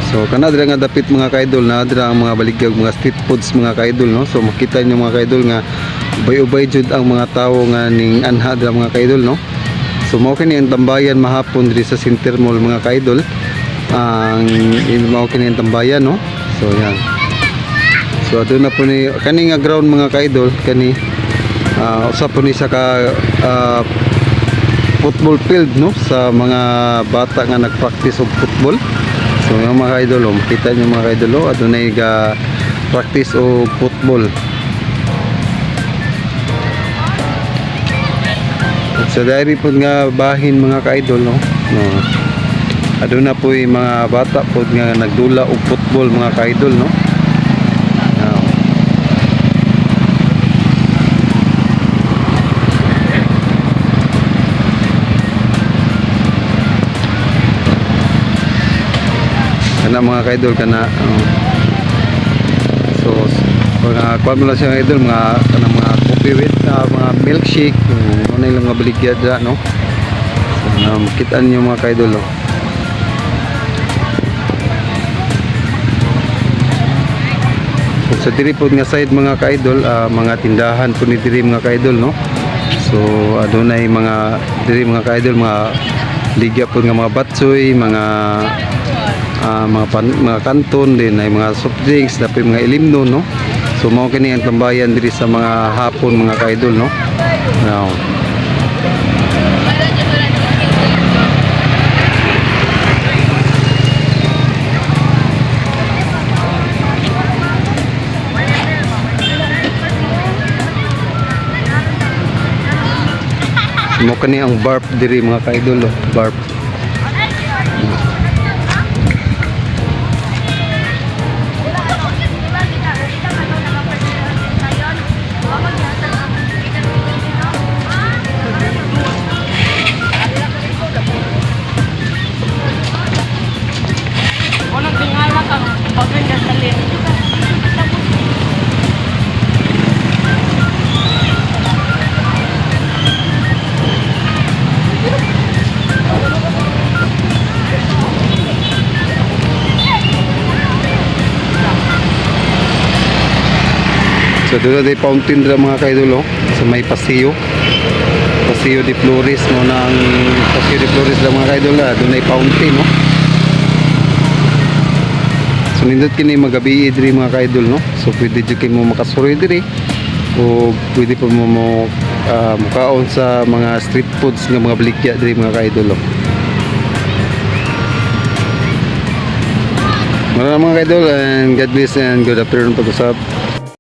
So kana dira nga dapit mga kaidol, na dira ang mga baligyag mga street foods mga kaidol, no. So makita niyo mga kaidol nga ubay-ubay jud ang mga tawo nga ning anha dira mga kaidol, no. So mao kini ang tambayan mahapon diri sa Center Mall mga kaidol. Ang mao kini ang tambayan, no. So yan. So adto na po ni kani nga ground mga kaidol, kani usa po ni sa ka football field, no, sa mga bata nga nagpractice og football. So yung mga kaidol, makita nyo mga kaidol, adunay ga practice og football. Sa dairy po nga bahin mga kaidol, no, aduna po yung mga bata po nga nagdula og football mga kaidol, no. Kana mga kaidol kana so mga kuan mo lang siya kaidol, mga kana mga coffee with mga milkshake, ano lang mga baligya dra, no. So makita niyo mga kaidol, no. So diri po nga side mga kaidol, mga tindahan po ni diri mga kaidol, no. So adunay mga diri mga kaidol, mga ligya po nga mga batsoy, mga mga kanton din ay mga soft drinks, dapat mga ilimno, no. So mao kini ang tambayan diri sa mga hapon mga kaidol, no. Now mo kani ang barp diri mga kaidol, no. Barp. So doon ay fountain dra mga kaidol, sa may Paseo de Flores, no, ng Paseo de Flores lang mga kaidol, doon ay fountain, no. So nindot kini magabi diri mga kaidol, no. So pwede jud kay mo makasuroy diri o pwede po mo mukaon sa mga street foods nga mga baligya diri mga kaidol, no. Maraming mga kaidol, and God bless and good afternoon pag-usap.